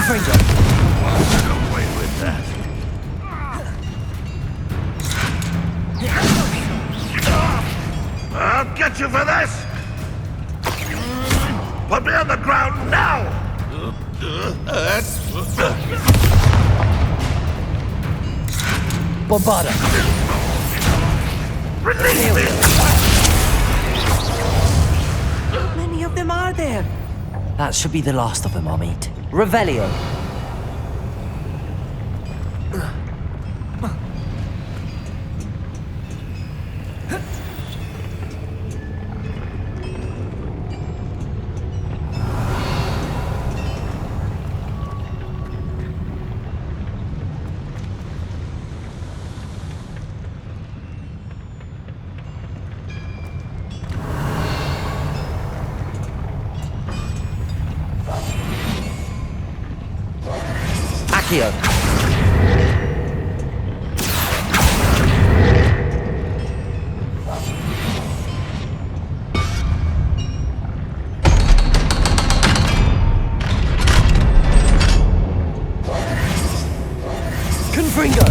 Confringo. Get away with that. I'll get you for this! Put me on the ground now! Bombarda. Release me! How many of them are there? That should be the last of them, Amit. Revelio. Accio. Confringo.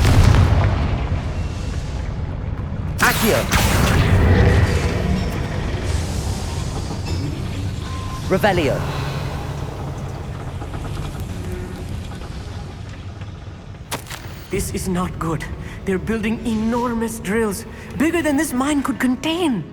Accio. Revelio. This is not good. They're building enormous drills, bigger than this mine could contain.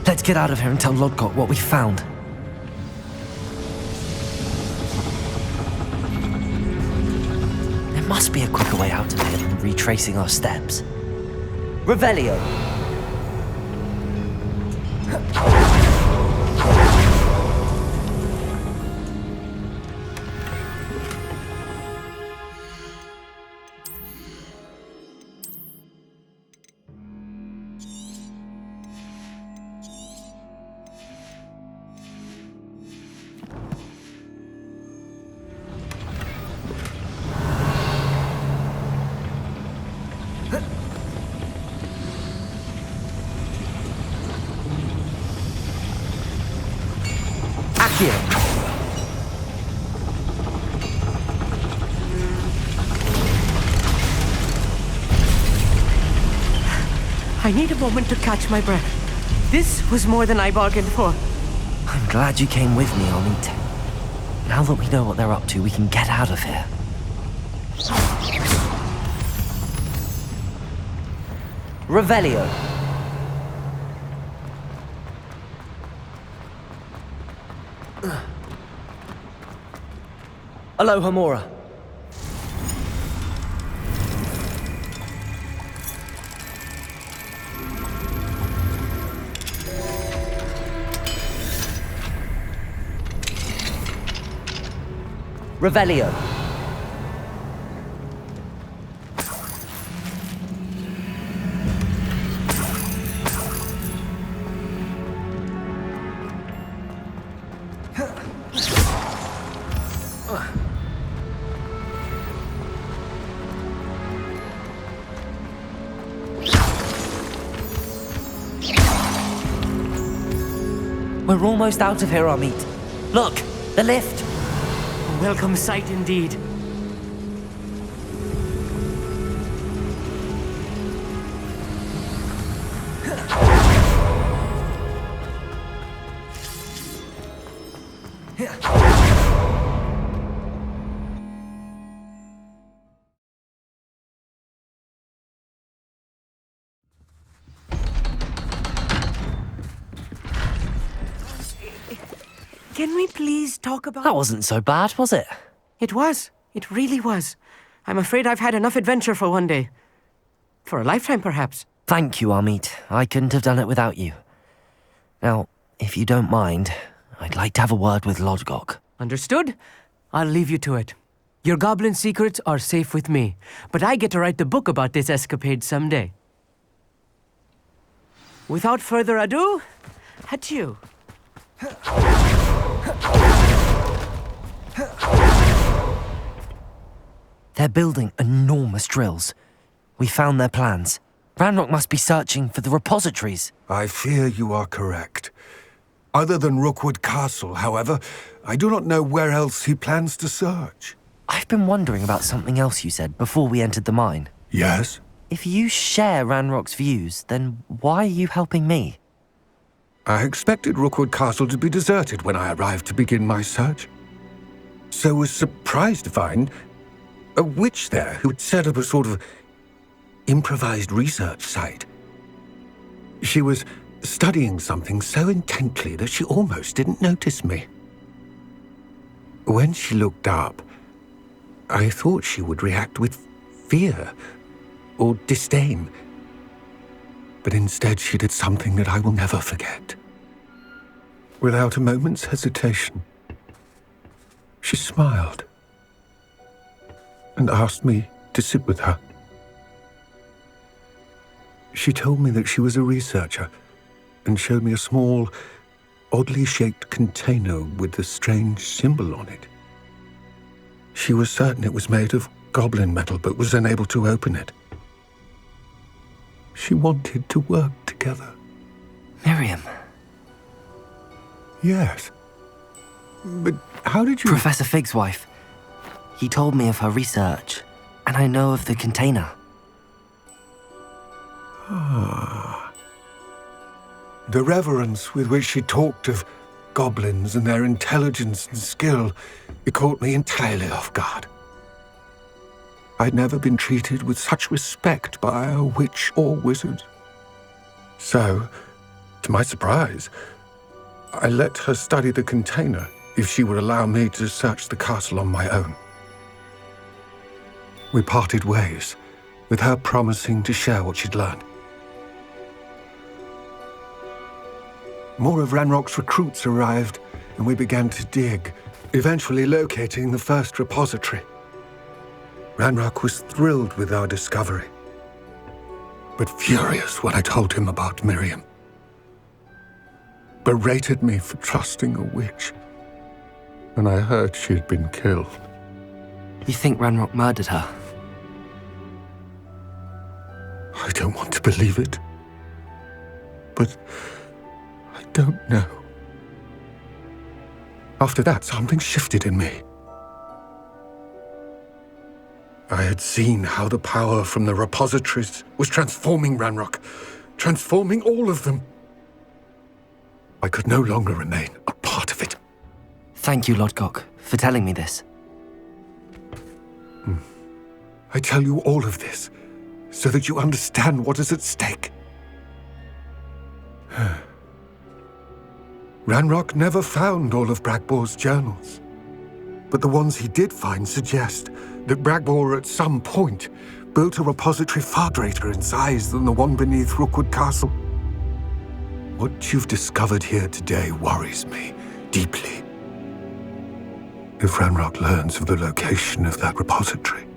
Let's get out of here and tell Lodgok what we found. There must be a quicker way out of here than retracing our steps. Revelio. I need a moment to catch my breath. This was more than I bargained for. I'm glad you came with me, Amit. Now that we know what they're up to, we can get out of here. Revelio. Aloha Mora. Revelio. We're almost out of here, Amit. Look, the lift. A welcome sight indeed. Can we please talk about... That wasn't so bad, was it? It was. It really was. I'm afraid I've had enough adventure for one day. For a lifetime, perhaps. Thank you, Amit. I couldn't have done it without you. Now, if you don't mind, I'd like to have a word with Lodgok. Understood? I'll leave you to it. Your goblin secrets are safe with me, but I get to write the book about this escapade someday. Without further ado, adieu. They're building enormous drills. We found their plans. Ranrock must be searching for the repositories. I fear you are correct. Other than Rookwood Castle, however, I do not know where else he plans to search. I've been wondering about something else you said before we entered the mine. Yes? If you share Ranrock's views, then why are you helping me? I expected Rookwood Castle to be deserted when I arrived to begin my search. So was surprised to find a witch there who had set up a sort of improvised research site. She was studying something so intently that she almost didn't notice me. When she looked up, I thought she would react with fear or disdain. But instead she did something that I will never forget. Without a moment's hesitation, she smiled and asked me to sit with her. She told me that she was a researcher and showed me a small, oddly shaped container with a strange symbol on it. She was certain it was made of goblin metal, but was unable to open it. She wanted to work together. Miriam. Yes. But how did you... Professor Fig's wife. He told me of her research, and I know of the container. The reverence with which she talked of goblins and their intelligence and skill, it caught me entirely off guard. I'd never been treated with such respect by a witch or wizard. So, to my surprise, I let her study the container if she would allow me to search the castle on my own. We parted ways, with her promising to share what she'd learned. More of Ranrock's recruits arrived, and we began to dig, eventually locating the first repository. Ranrock was thrilled with our discovery, but furious when I told him about Miriam. Berated me for trusting a witch, and I heard she had been killed. You think Ranrock murdered her? I don't want to believe it, but I don't know. After that, something shifted in me. I had seen how the power from the repositories was transforming Ranrock, transforming all of them. I could no longer remain a part of it. Thank you, Lodgok, for telling me this. I tell you all of this so that you understand what is at stake. Ranrock never found all of Bragbor's journals, but the ones he did find suggest that Bragbor at some point built a repository far greater in size than the one beneath Rookwood Castle. What you've discovered here today worries me deeply. If Ranrock learns of the location of that repository,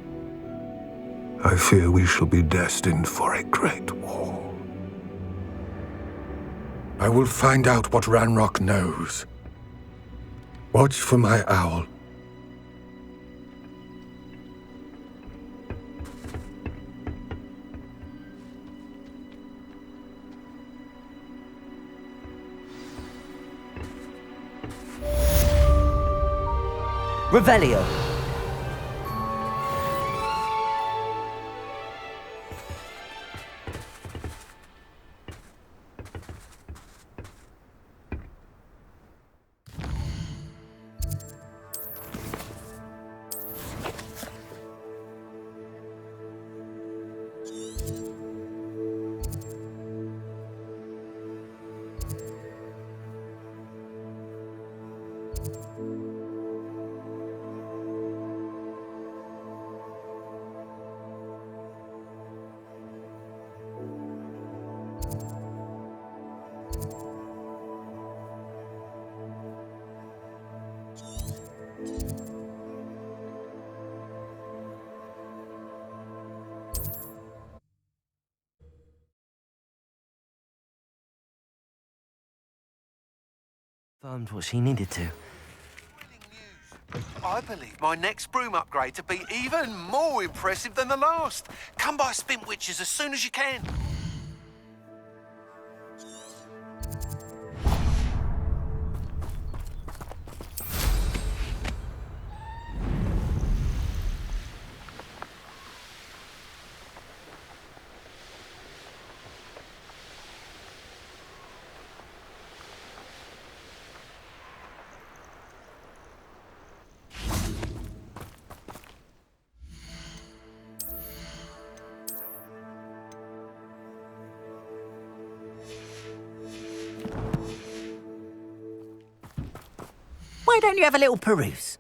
I fear we shall be destined for a great war. I will find out what Ranrock knows. Watch for my owl. Revelio! Confirmed what she needed to. I believe my next broom upgrade to be even more impressive than the last. Come by Spintwitches as soon as you can. Why don't you have a little peruse?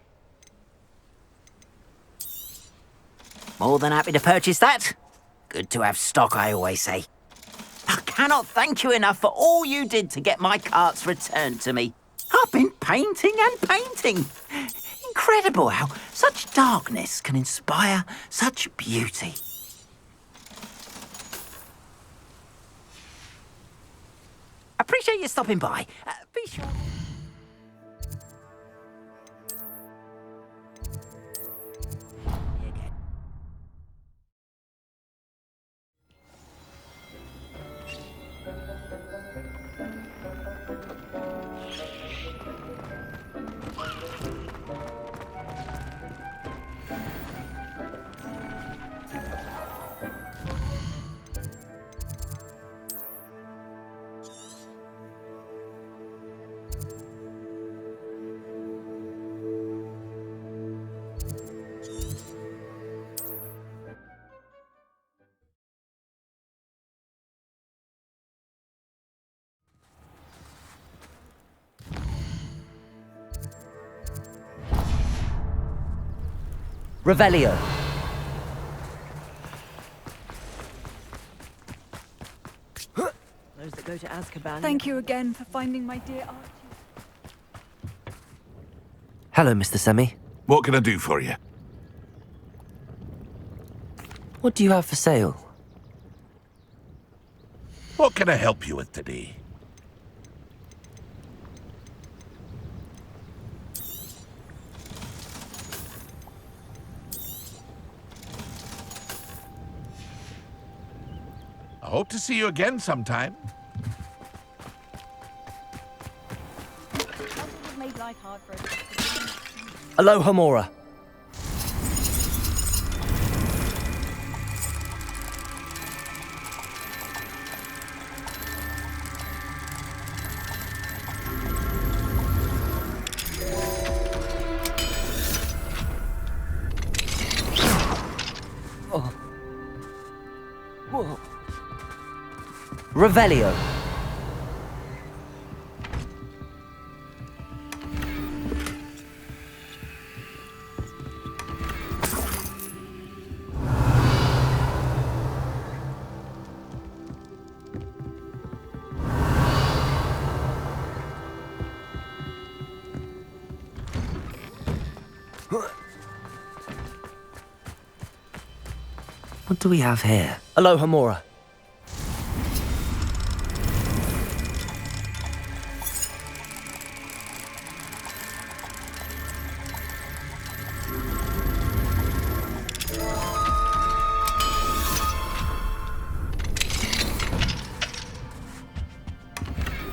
More than happy to purchase that. Good to have stock, I always say. I cannot thank you enough for all you did to get my carts returned to me. I've been painting and painting. Incredible how such darkness can inspire such beauty. Appreciate you stopping by. Be sure... Revelio. Those that go to Azkaban. Thank you again for finding my dear Archie. Hello, Mr. Semi. What can I do for you? What do you have for sale? What can I help you with today? I hope to see you again sometime. Made life hard for us. Aloha Mora. Revelio. What do we have here? Aloha Mora.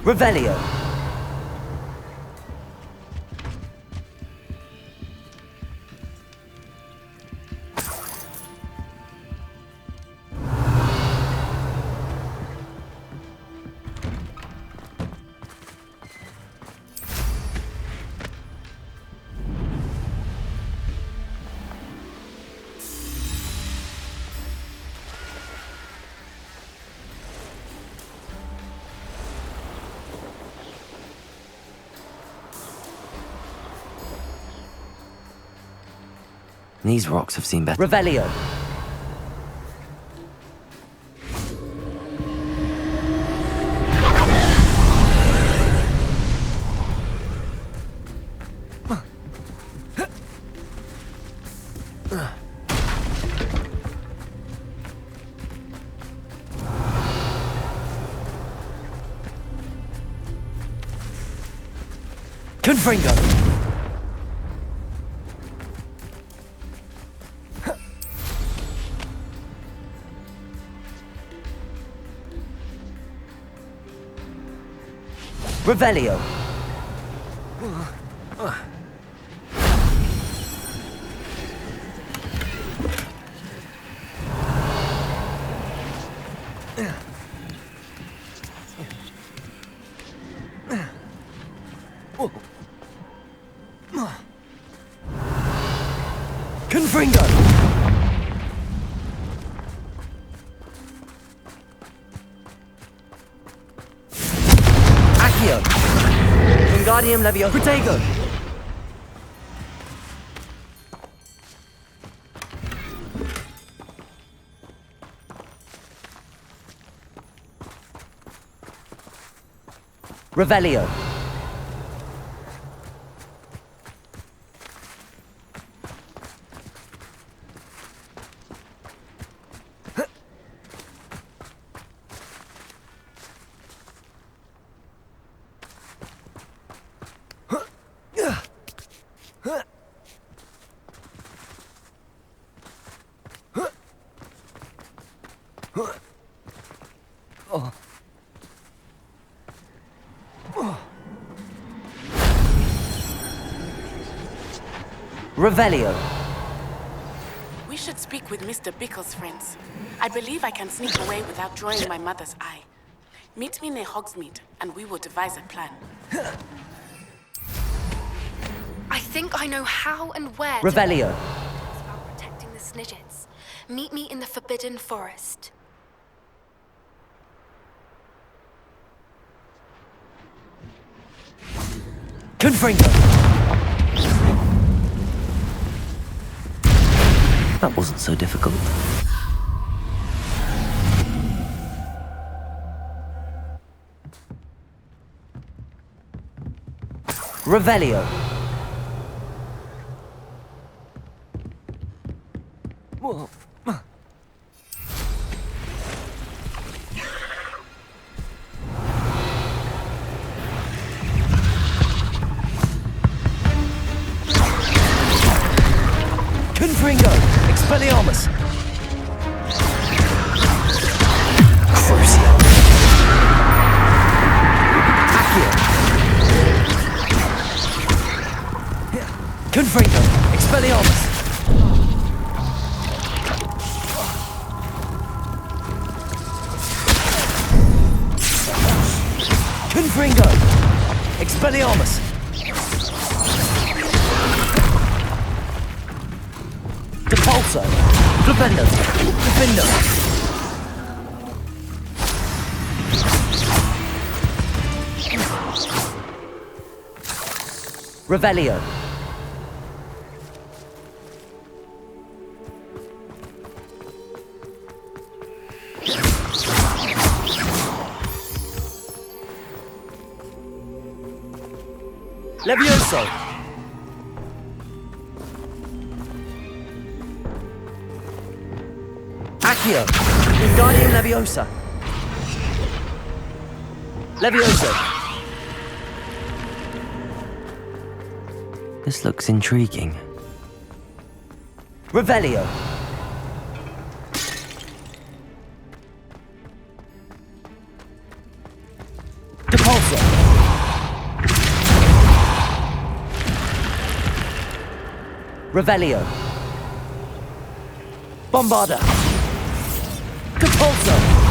Revelio. These rocks have seen better. Revelio. Confringo. Revelio. Confringo! Accio! Wingardium Leviosa! Protego! Revelio! Revelio. We should speak with Mr. Bickle's friends. I believe I can sneak away without drawing my mother's eye. Meet me near Hogsmeade, and we will devise a plan. I think I know how and where Revelio. It's about protecting the Snidgets. Meet me in the Forbidden Forest. Confringo! That wasn't so difficult. Revelio. Confringo! Expelliarmus! Crucio! Accio! Confringo! Expelliarmus! Confringo! Expelliarmus! Depulso! Flipendo! Defendo! Revelio! Levioso! Accio! Wingardium Leviosa! Levioso! This looks intriguing. Revelio! Depulso! Revelio! Bombarda! Depulso!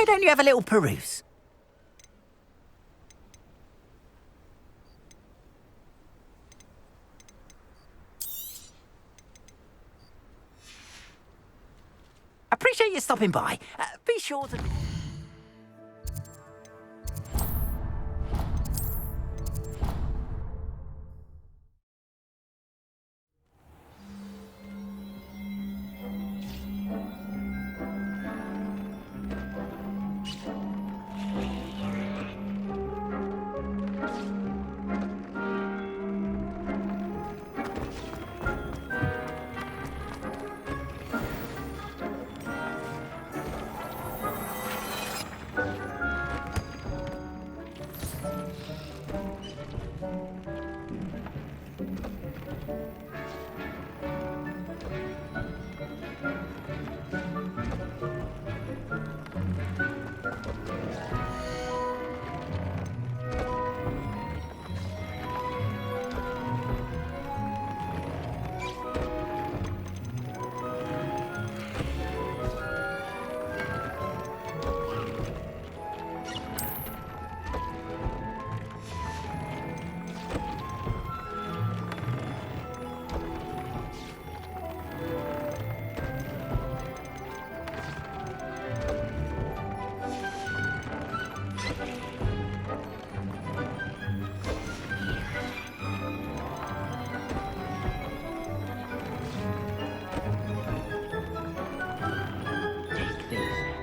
don't you have a little peruse? Appreciate you stopping by. Be sure to...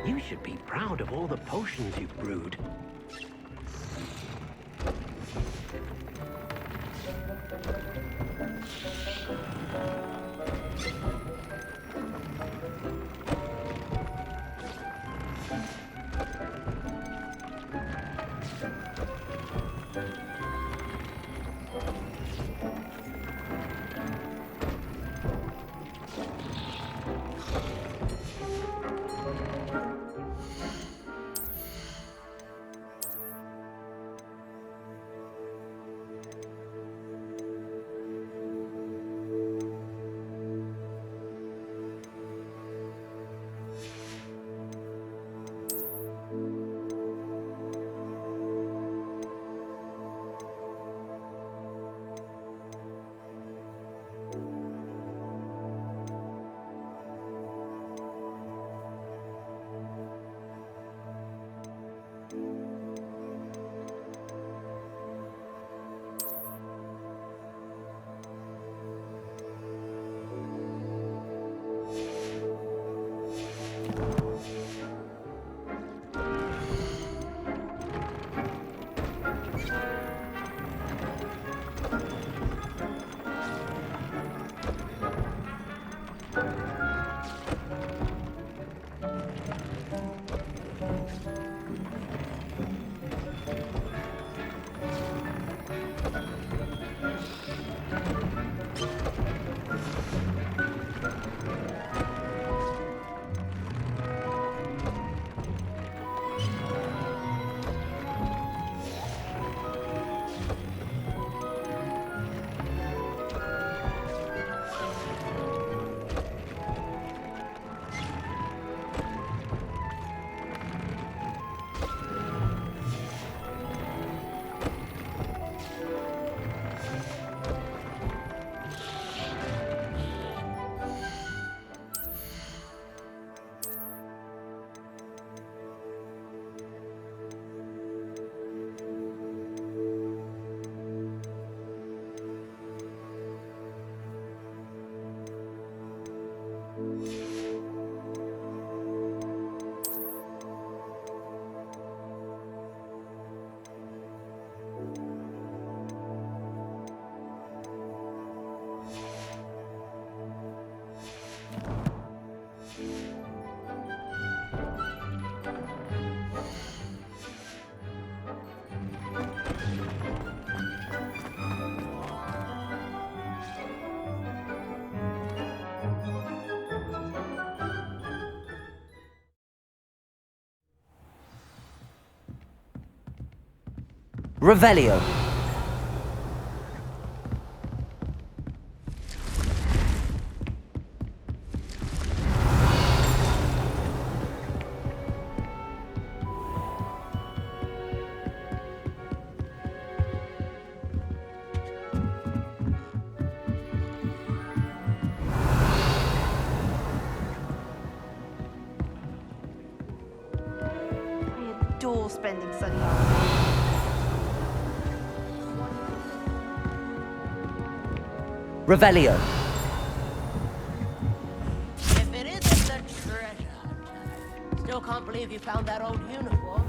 You should be proud of all the potions you've brewed. Revelio. adore spending sunny afternoons. Revelio. If it isn't the treasure hunter. Still can't believe you found that old uniform.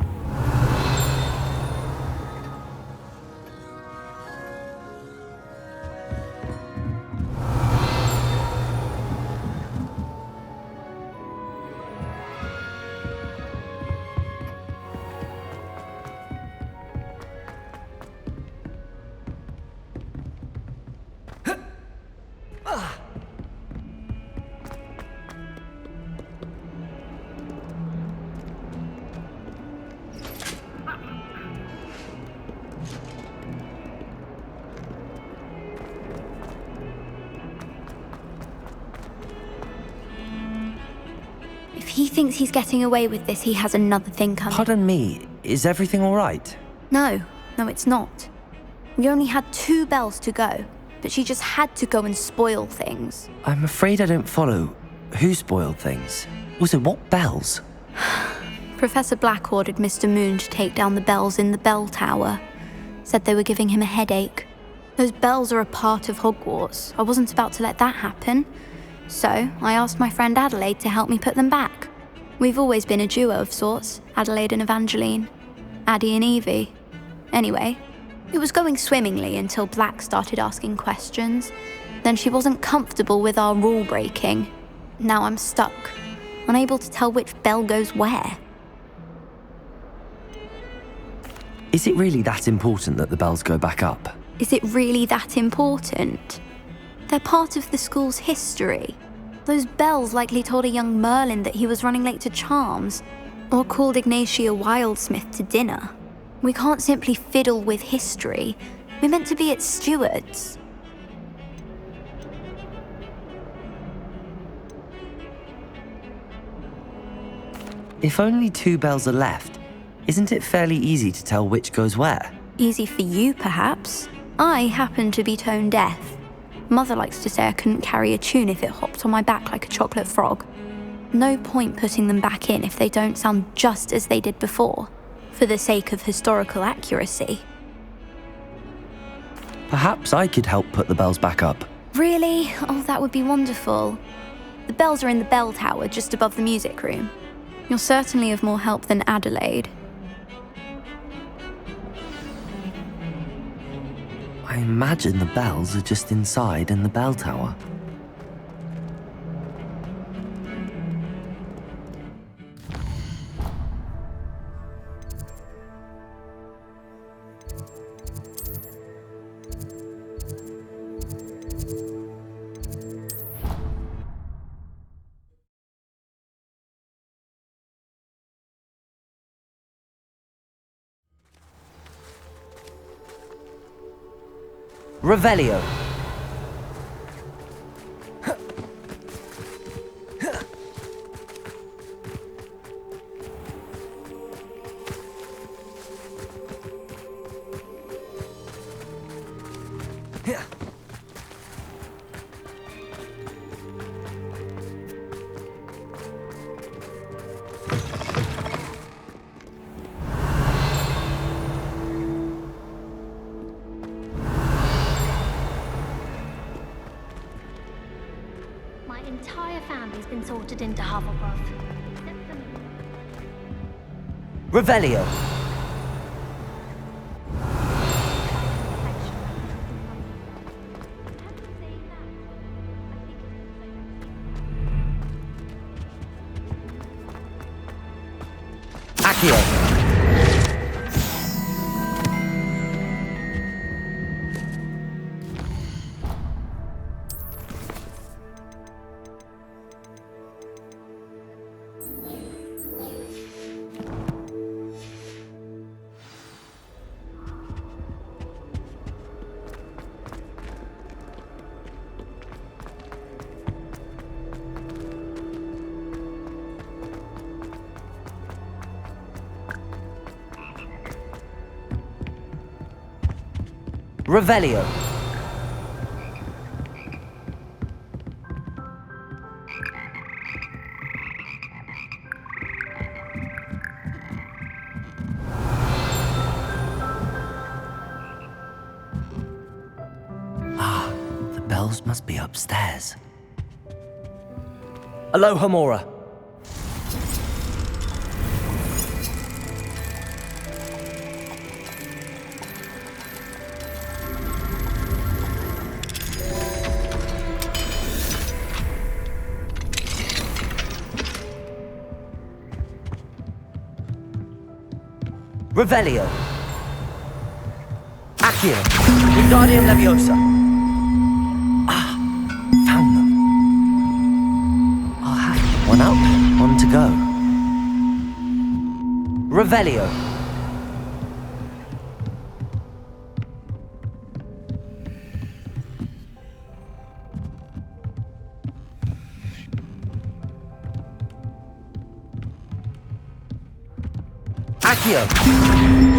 If he thinks he's getting away with this, he has another thing coming. Pardon me, is everything all right? No, it's not. We only had 2 bells to go, but she just had to go and spoil things. I'm afraid I don't follow. Who spoiled things? Also, what bells? Professor Black ordered Mr. Moon to take down the bells in the bell tower. Said they were giving him a headache. Those bells are a part of Hogwarts. I wasn't about to let that happen. So, I asked my friend Adelaide to help me put them back. We've always been a duo of sorts, Adelaide and Evangeline. Addie and Evie. Anyway, it was going swimmingly until Black started asking questions. Then she wasn't comfortable with our rule breaking. Now I'm stuck, unable to tell which bell goes where. Is it really that important that the bells go back up? Is it really that important? They're part of the school's history. Those bells likely told a young Merlin that he was running late to Charms, or called Ignatia Wildsmith to dinner. We can't simply fiddle with history. We're meant to be its stewards. If only 2 bells are left, isn't it fairly easy to tell which goes where? Easy for you, perhaps. I happen to be tone deaf. Mother likes to say I couldn't carry a tune if it hopped on my back like a chocolate frog. No point putting them back in if they don't sound just as they did before, for the sake of historical accuracy. Perhaps I could help put the bells back up. Really? Oh, that would be wonderful. The bells are in the bell tower just above the music room. You're certainly of more help than Adelaide. I imagine the bells are just inside in the bell tower. Revelio. My entire family's been sorted into Hufflepuff. Revelio. Accio. Revelio. bells must be upstairs. Aloha, Mora. Revelio. Accio. Wingardium Leviosa. Ah, found them. I'll have one up, one to go. Revelio. Accio.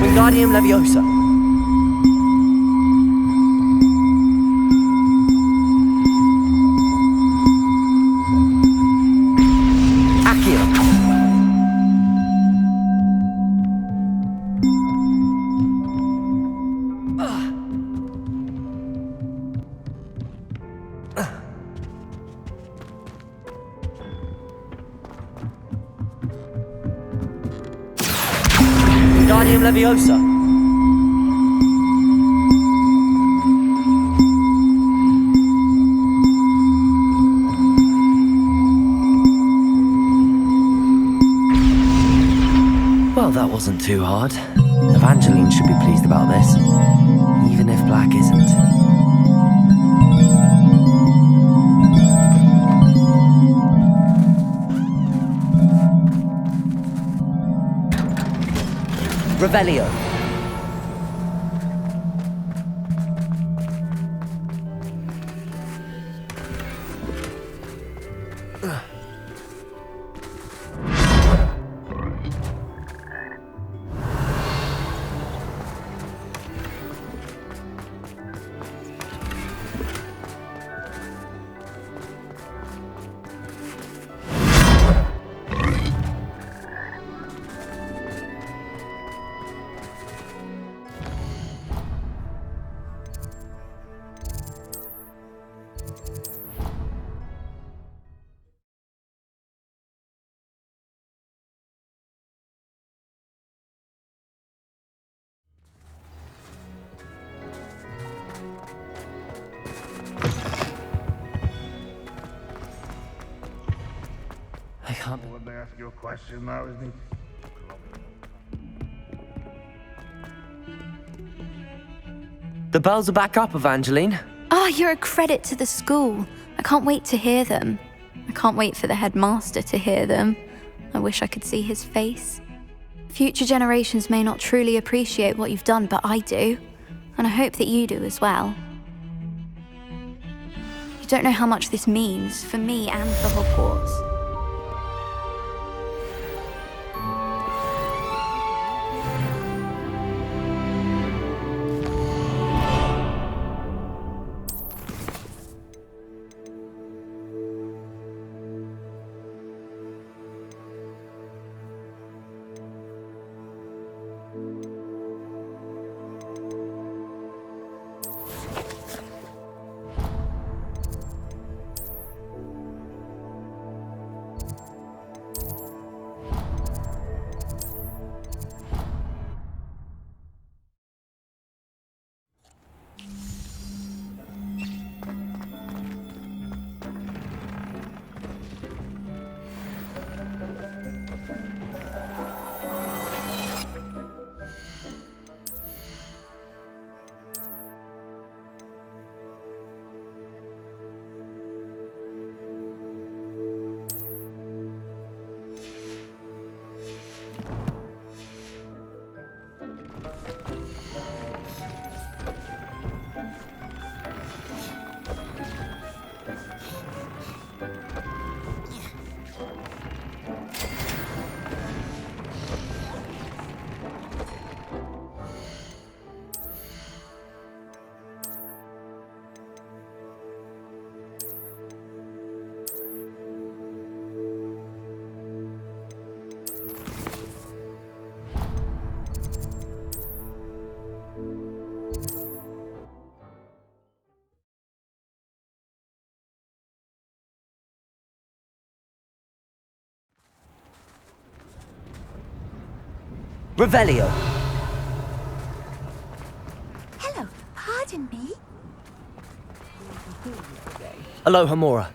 Wingardium Leviosa. Accio. Wingardium Leviosa. Well, that wasn't too hard. Evangeline should be pleased about this, even if Black isn't. Revelio. I can't. Let me ask you a question now, isn't it? The bells are back up, Evangeline. Ah, you're a credit to the school. I can't wait to hear them. I can't wait for the headmaster to hear them. I wish I could see his face. Future generations may not truly appreciate what you've done, but I do. And I hope that you do as well. You don't know how much this means for me and for Hogwarts. Revelio. Hello, pardon me? Aloha Mora.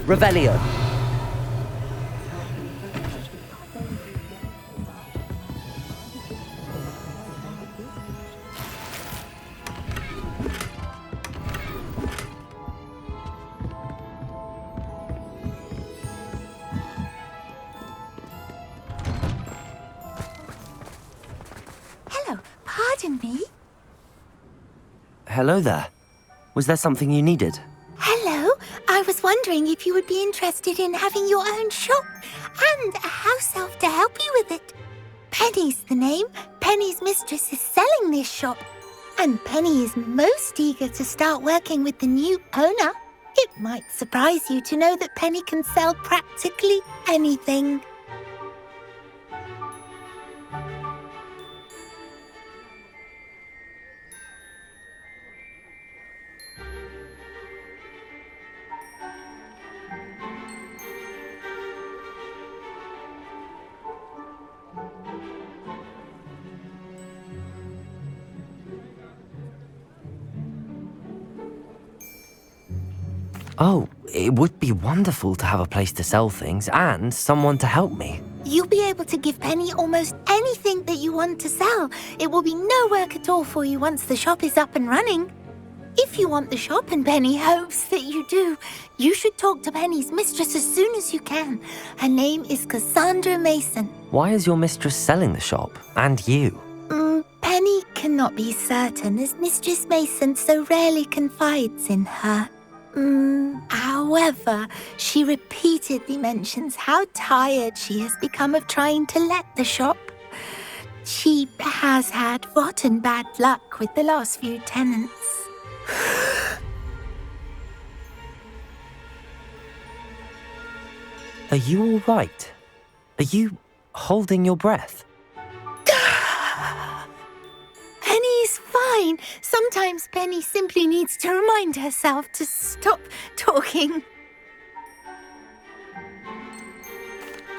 Revelio. Hello, pardon me? Hello there. Was there something you needed? Hello, I was wondering if you would be interested in having your own shop and a house elf to help you with it. Penny's the name. Penny's mistress is selling this shop, and Penny is most eager to start working with the new owner. It might surprise you to know that Penny can sell practically anything. Oh, it would be wonderful to have a place to sell things and someone to help me. You'll be able to give Penny almost anything that you want to sell. It will be no work at all for you once the shop is up and running. If you want the shop and Penny hopes that you do, you should talk to Penny's mistress as soon as you can. Her name is Cassandra Mason. Why is your mistress selling the shop? And you? Penny cannot be certain as Mistress Mason so rarely confides in her. However, she repeatedly mentions how tired she has become of trying to let the shop. She has had rotten bad luck with the last few tenants. Are you all right? Are you holding your breath? Penny's fine. Sometimes Penny simply needs to remind herself to stop talking.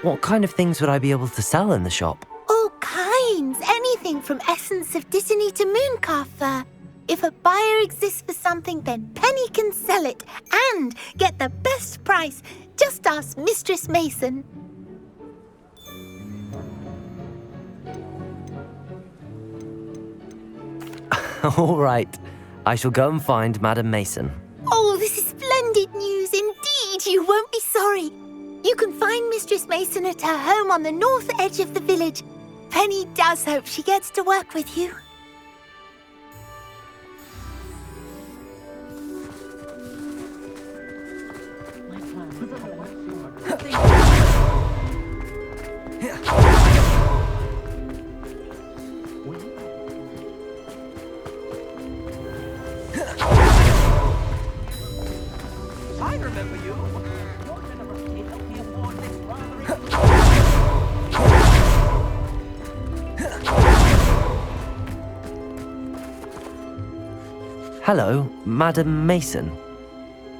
What kind of things would I be able to sell in the shop? All kinds. Anything from essence of Dittany to mooncar fur. If a buyer exists for something, then Penny can sell it and get the best price. Just ask Mistress Mason. All right. I shall go and find Madam Mason. Oh, this is splendid news indeed. You won't be sorry. You can find Mistress Mason at her home on the north edge of the village. Penny does hope she gets to work with you. I remember you. Your generosity helped me afford this rather. Hello, Madam Mason.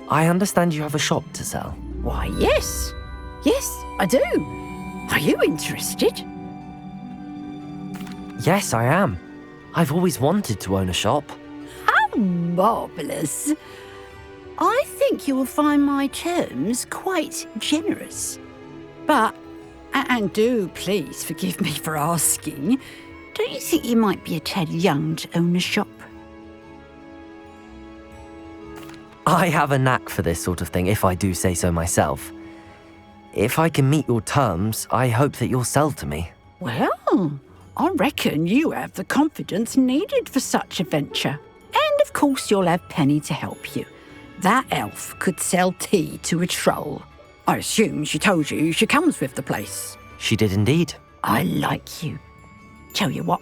I understand you have a shop to sell. Why, yes. Yes, I do. Are you interested? Yes, I am. I've always wanted to own a shop. How marvellous. I think you will find my terms quite generous. But, and do please forgive me for asking, don't you think you might be a tad young to own a shop? I have a knack for this sort of thing, if I do say so myself. If I can meet your terms, I hope that you'll sell to me. Well, I reckon you have the confidence needed for such a venture. And of course you'll have Penny to help you. That elf could sell tea to a troll. I assume she told you she comes with the place. She did indeed. I like you. Tell you what,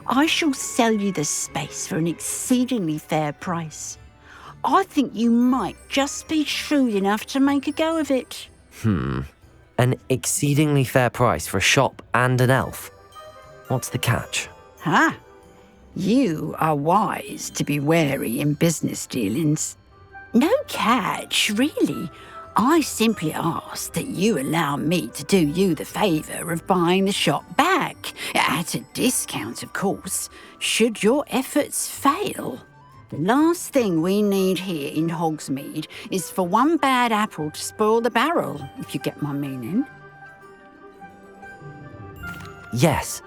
I shall sell you the space for an exceedingly fair price. I think you might just be shrewd enough to make a go of it. An exceedingly fair price for a shop and an elf. What's the catch? You are wise to be wary in business dealings. No catch, really. I simply ask that you allow me to do you the favour of buying the shop back, at a discount, of course, should your efforts fail. The last thing we need here in Hogsmeade is for one bad apple to spoil the barrel, if you get my meaning. Yes.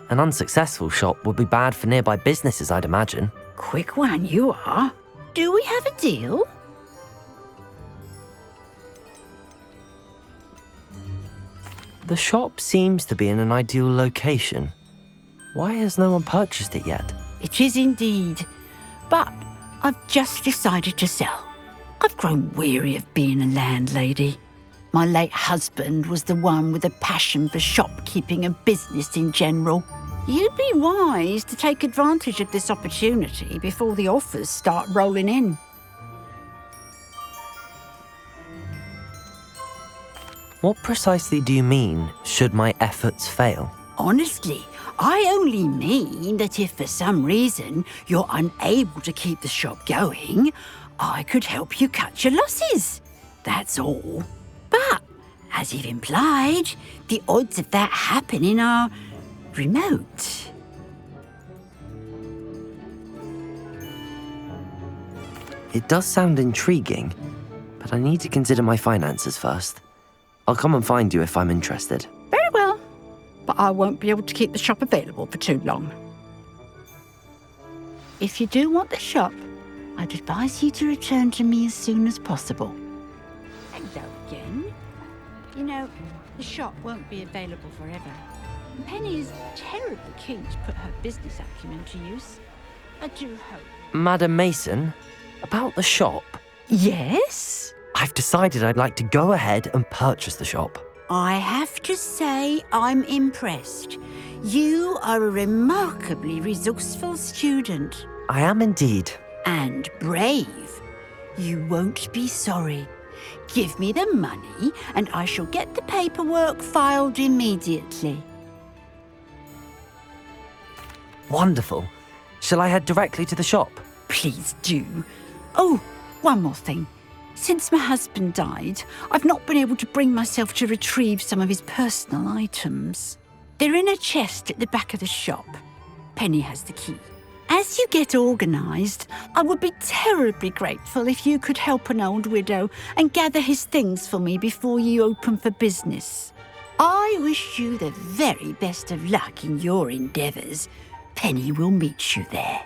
An unsuccessful shop would be bad for nearby businesses, I'd imagine. Quick one you are. Do we have a deal? The shop seems to be in an ideal location. Why has no one purchased it yet? It is indeed. But I've just decided to sell. I've grown weary of being a landlady. My late husband was the one with a passion for shopkeeping and business in general. You'd be wise to take advantage of this opportunity before the offers start rolling in. What precisely do you mean, should my efforts fail? Honestly, I only mean that if for some reason you're unable to keep the shop going, I could help you cut your losses. That's all. But, as you've implied, the odds of that happening are remote. It does sound intriguing, but I need to consider my finances first. I'll come and find you if I'm interested. Very well, but I won't be able to keep the shop available for too long. If you do want the shop, I'd advise you to return to me as soon as possible. Hello again. You know, the shop won't be available forever. Penny is terribly keen to put her business acumen to use. I do hope. Madam Mason, about the shop. Yes? I've decided I'd like to go ahead and purchase the shop. I have to say I'm impressed. You are a remarkably resourceful student. I am indeed. And brave. You won't be sorry. Give me the money and I shall get the paperwork filed immediately. Wonderful. Shall I head directly to the shop? Please do. Oh, one more thing. Since my husband died, I've not been able to bring myself to retrieve some of his personal items. They're in a chest at the back of the shop. Penny has the key. As you get organised, I would be terribly grateful if you could help an old widow and gather his things for me before you open for business. I wish you the very best of luck in your endeavours. Penny will meet you there.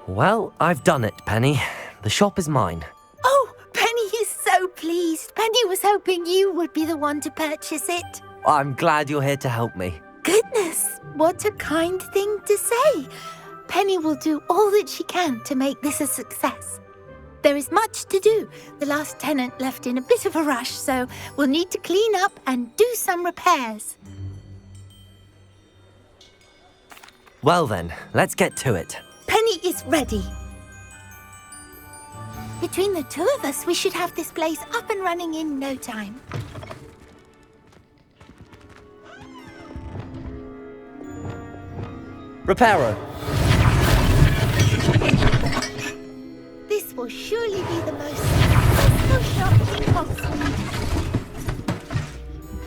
Well, I've done it, Penny. The shop is mine. Oh, Penny is so pleased. Penny was hoping you would be the one to purchase it. I'm glad you're here to help me. Goodness, what a kind thing to say. Penny will do all that she can to make this a success. There is much to do. The last tenant left in a bit of a rush, so we'll need to clean up and do some repairs. Well then, let's get to it. Penny is ready. Between the two of us, we should have this place up and running in no time. Reparo. This will surely be the most successful shop in Hogsmeade.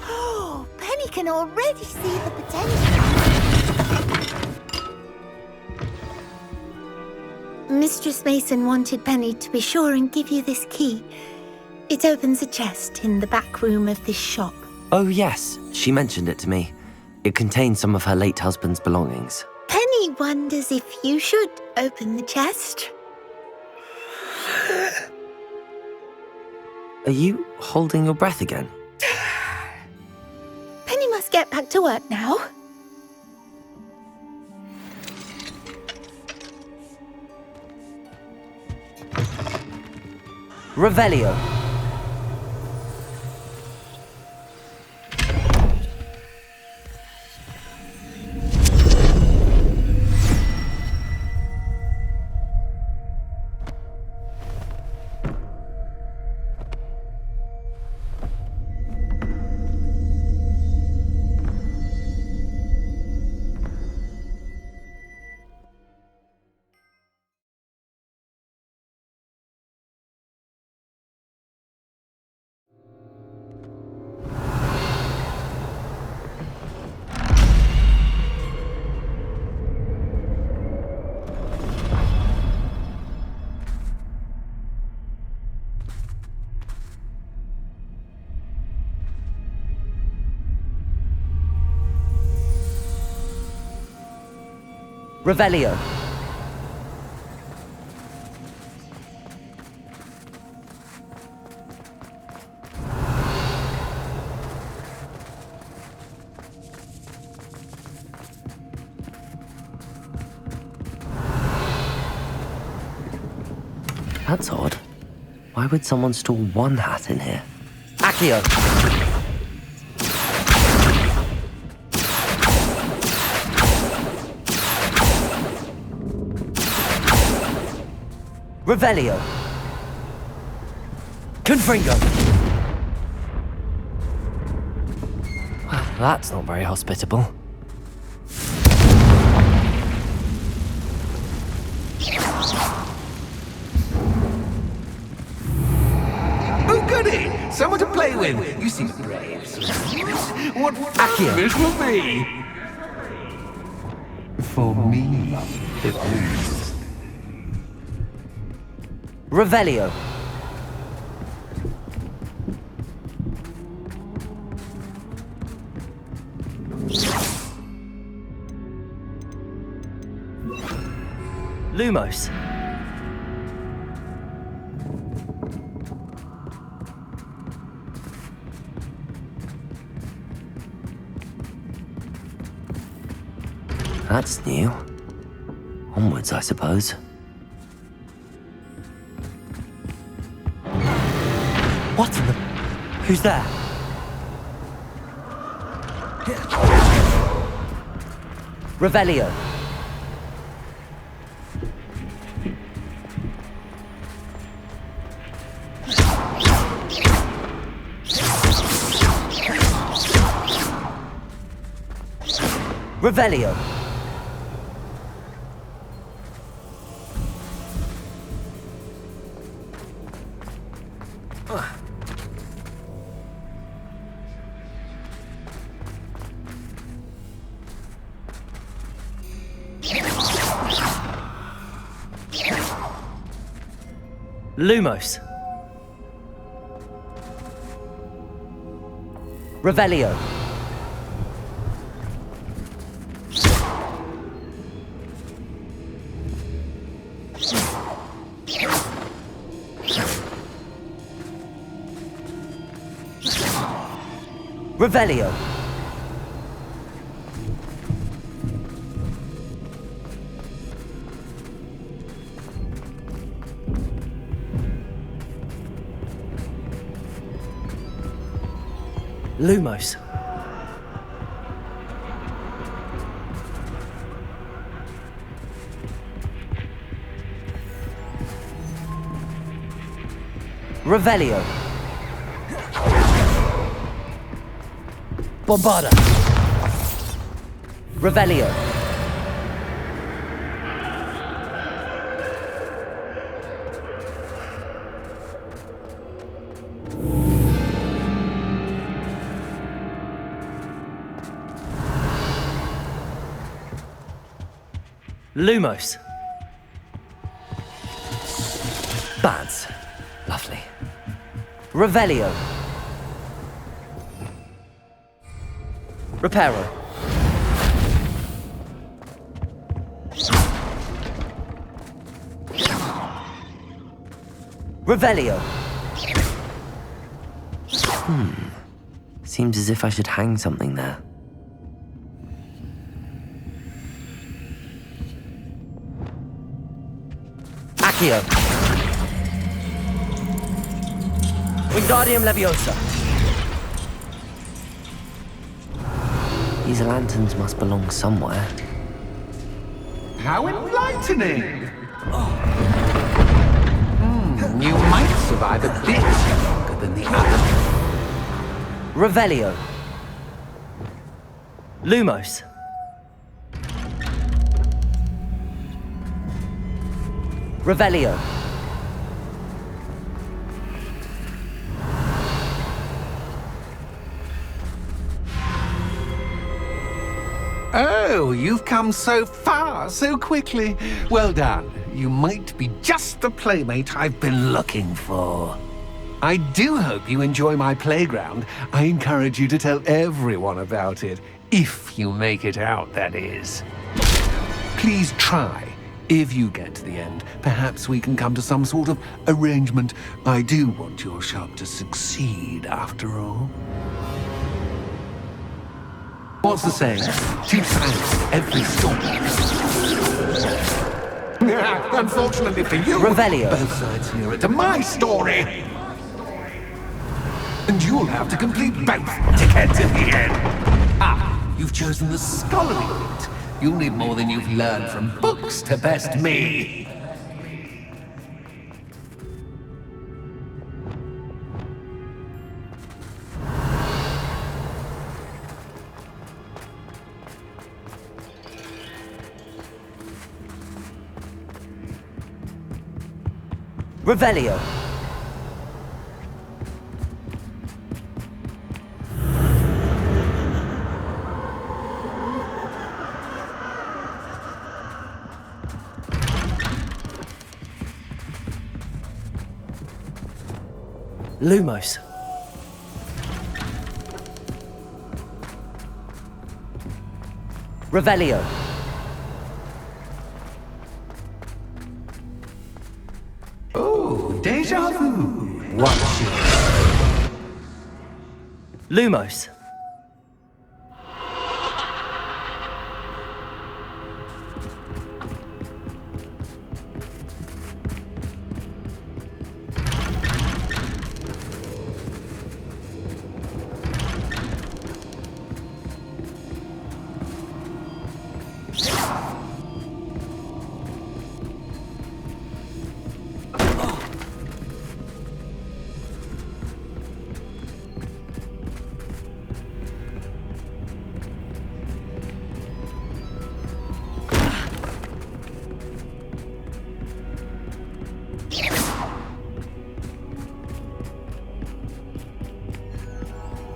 Oh, Penny can already see the potential. Mistress Mason wanted Penny to be sure and give you this key. It opens a chest in the back room of this shop. Oh yes, she mentioned it to me. It contains some of her late husband's belongings. Penny wonders if you should open the chest. Are you holding your breath again? Penny must get back to work now. Revelio. Revelio. That's odd. Why would someone store one hat in here? Accio! Revelio. Confringo. Well, that's not very hospitable. Oh, goody! Someone to play with. You seem brave. What Accio. this will be? For me, at least. Revelio. Lumos. That's new. Onwards, I suppose. What in the... Who's there? Revelio. Revelio. Lumos. Revelio. Revelio. Lumos. Revelio. Bombarda. Revelio. Lumos. Bads. Lovely. Revelio. Reparo. Revelio. Seems as if I should hang something there. Accio! Wingardium Leviosa! These lanterns must belong somewhere. How enlightening! You might survive a bit longer than the others. Revelio. Lumos. Revelio. Oh, you've come so far, so quickly. Well done. You might be just the playmate I've been looking for. I do hope you enjoy my playground. I encourage you to tell everyone about it. If you make it out, that is. Please try. If you get to the end, perhaps we can come to some sort of arrangement. I do want your shop to succeed, after all. What's the saying? 2 sides, every story. Unfortunately for you, Revelio. Both sides hear it to my story. And you'll have to complete both to get to the end. Ah, you've chosen the scholarly route. You'll need more than you've learned from books to best me. Revelio. Lumos. Revelio. Oh, deja vu. What's your... Lumos.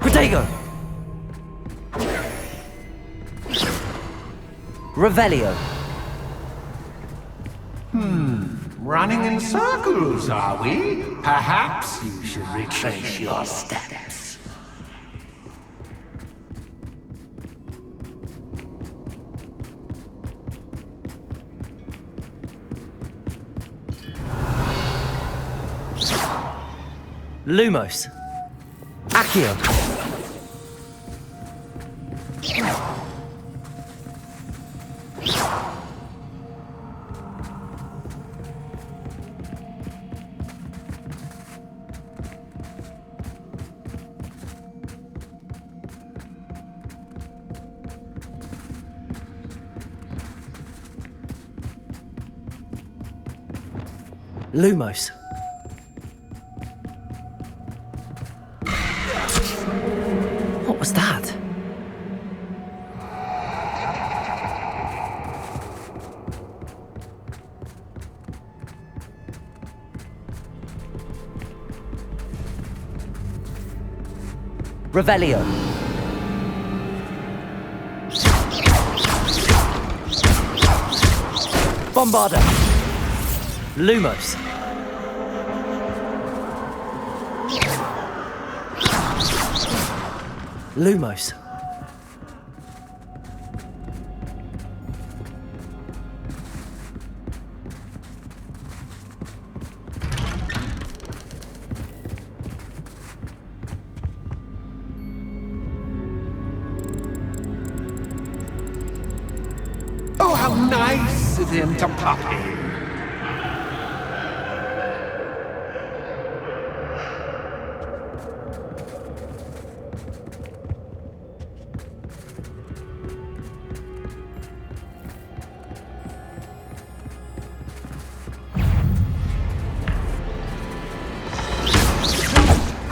Protego. Revelio. Running in circles, are we? Perhaps you should retrace your steps. Lumos. Accio. Lumos. What was that? Revelio. Bombarda. Lumos. Lumos. him to puppy.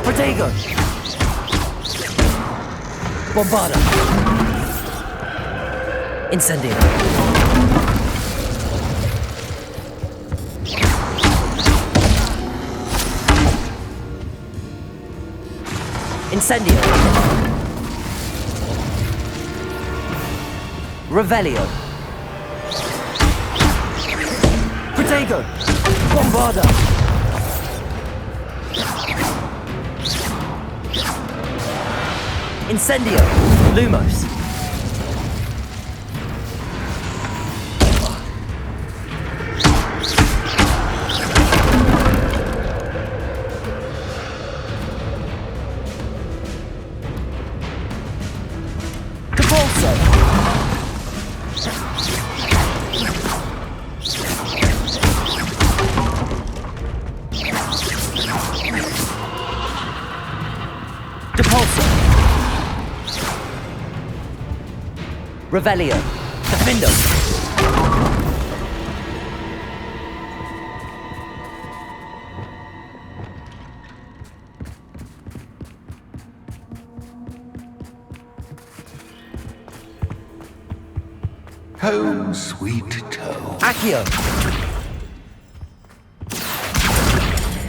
Protego! Bombarda! Incendio! Incendio! Revelio! Protego! Bombarda! Incendio! Lumos! Capulso! Depulso! Revelio. Defendo. Home, sweet toe. Accio.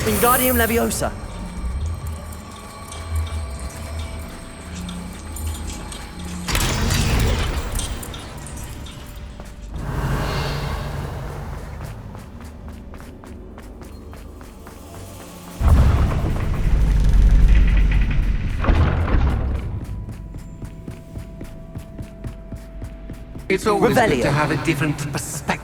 Wingardium Leviosa. It's always Revelio. good to have a different perspective.